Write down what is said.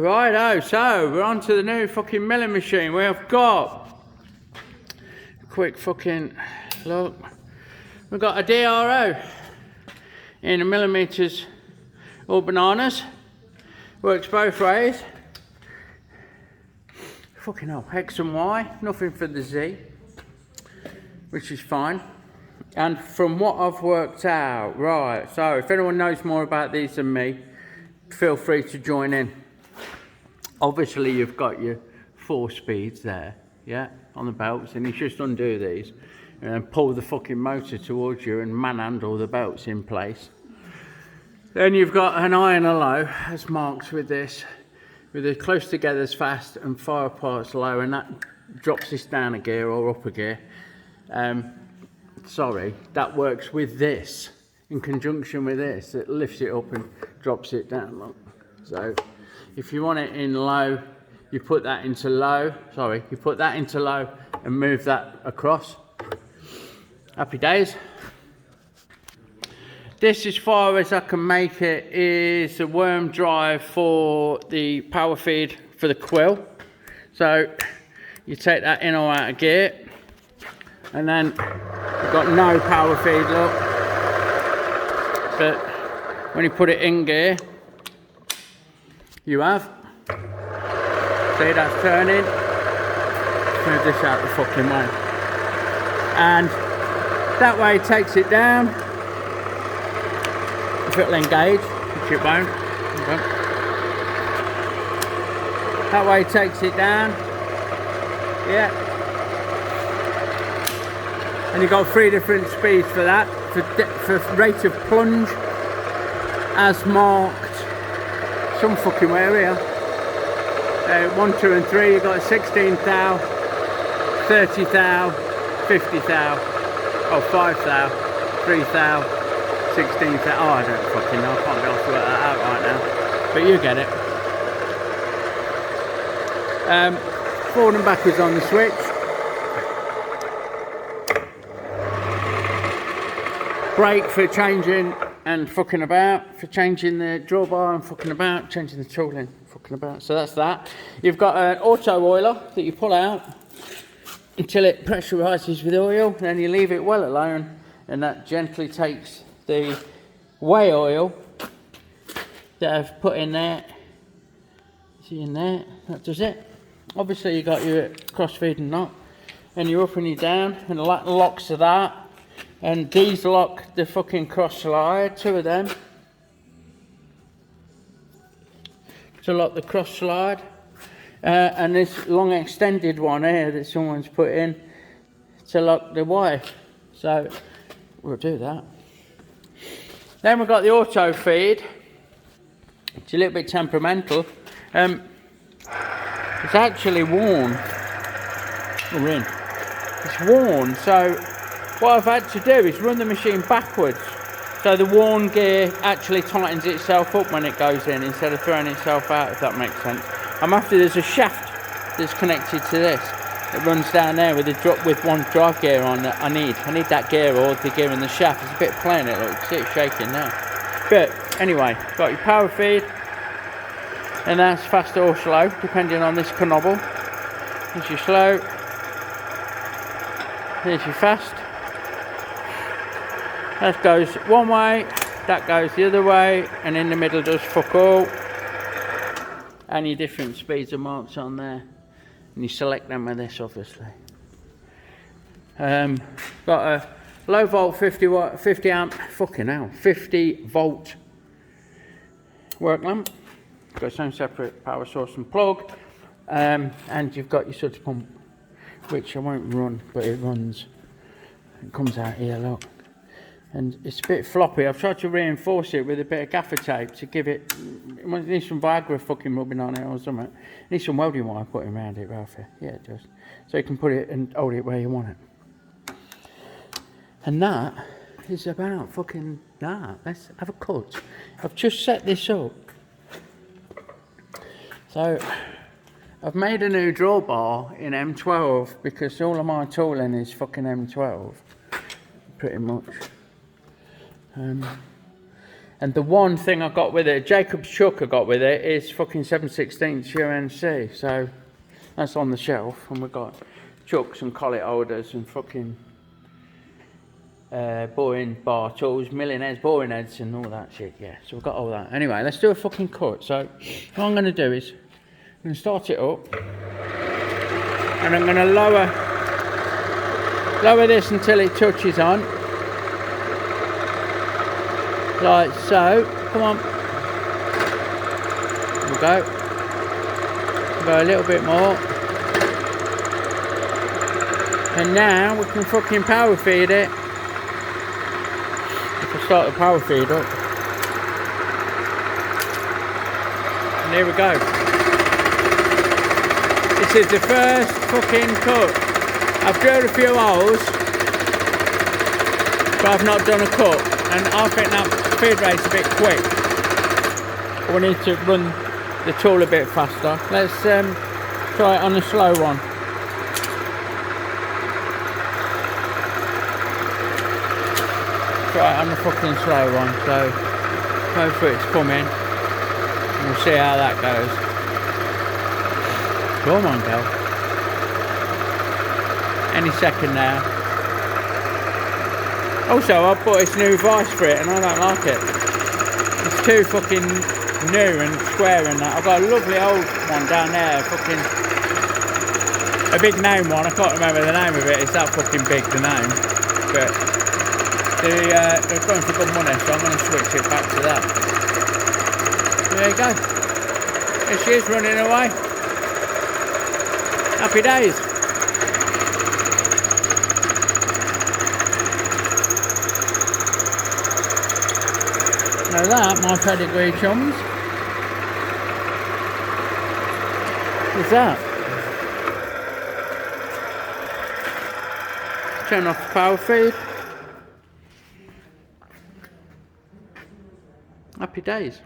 Righto, so we're on to the new fucking milling machine. We have got a quick fucking look. We've got a DRO in the millimeters or bananas. Works both ways. Fucking hell, X and Y, nothing for the Z, which is fine. And from what I've worked out, right, so if anyone knows more about these than me, feel free to join in. Obviously you've got your 4 speeds there, yeah, on the belts, and you just undo these and then pull the fucking motor towards you and manhandle the belts in place. Then you've got an high and a low, as marked with this, with the close together's fast and far apart's low, and that drops this down a gear or up a gear. Sorry, that works with this, in conjunction with this, it lifts it up and drops it down, look. So if you want it in low, you put that into low, you put that into low and move that across. Happy days. This, as far as I can make it, is a worm drive for the power feed for the quill. So you take that in or out of gear, and then you've got no power feed, look. But when you put it in gear, you have. See, that's turning. Let's move this out the fucking way. And that way it takes it down. If it'll engage, which it won't. Okay. That way it takes it down. Yeah. And you've got 3 different speeds for that. For rate of plunge, as marked some fucking way here. 1, 2 and 3, you've got 16 thou, 30 thou, 50 thou, oh 5 thou, 3 thou, 16 thou. Oh, I don't fucking know, I can't be able to work that out right now, but you get it. Forward and backwards on the switch. Brake for changing and fucking about, for changing the drawbar and fucking about, changing the tooling, fucking about. So that's that. You've got an auto oiler that you pull out until it pressurises with oil, then you leave it well alone, and that gently takes the whey oil that I've put in there. See in there, that does it. Obviously you got your cross feeding knot, and you're up and you're down, and the locks to that. And these lock the fucking cross slide, 2 of them, to lock the cross slide. And this long extended one here that someone's put in to lock the Y. So we'll do that. Then we've got the auto feed. It's a little bit temperamental. It's actually worn. We're in. It's worn, so what I've had to do is run the machine backwards, so the worn gear actually tightens itself up when it goes in instead of throwing itself out, if that makes sense. I'm after there's a shaft that's connected to this that runs down there with one drive gear on that I need that gear or the gear in the shaft. It's a bit plain, it looks, see it shaking now. But anyway, got your power feed, and that's fast or slow depending on this knob. Here's your slow, here's your fast. That goes one way, that goes the other way, and in the middle does fuck all. And your different speeds are marked on there, and you select them with this, obviously. Got a low volt 50 amp, fucking hell, 50 volt work lamp. Got its own separate power source and plug, and you've got your suds pump, which I won't run, but it runs. It comes out here, look. And it's a bit floppy. I've tried to reinforce it with a bit of gaffer tape to give it needs some Viagra fucking rubbing on it or something. It needs some welding wire putting around it, Ralfy. Yeah, it does. So you can put it and hold it where you want it. And that is about fucking that. Let's have a cut. I've just set this up. So I've made a new drawbar in M12 because all of my tooling is fucking M12. Pretty much. And the one thing I got with it, Jacob's chuck I got with it, is fucking 7/16 UNC. So that's on the shelf, and we've got chucks and collet holders and fucking boring bar tools, milling heads, boring heads and all that shit, yeah. So we've got all that. Anyway, let's do a fucking cut. So what I'm going to do is, I'm going to start it up, and I'm going to lower this until it touches on. Like so. Come on. We'll go. Go a little bit more. And now we can fucking power feed it. If I start the power feed up. And here we go. This is the first fucking cut. I've drilled a few holes, but I've not done a cut. And I think that feed rate's a bit quick. We need to run the tool a bit faster. Let's try it on a slow one. Try it on the fucking slow one. So hopefully it's coming. And we'll see how that goes. Come on, girl. Any second now. Also, I bought this new vice for it and I don't like it. It's too fucking new and square and that. I've got a lovely old one down there, fucking a big name one. I can't remember the name of it. It's that fucking big, the name. But they're going for good money, so I'm going to switch it back to that. There you go. There she is running away. Happy days. Now that, my pedigree chums, is that. Turn off the power feed. Happy days.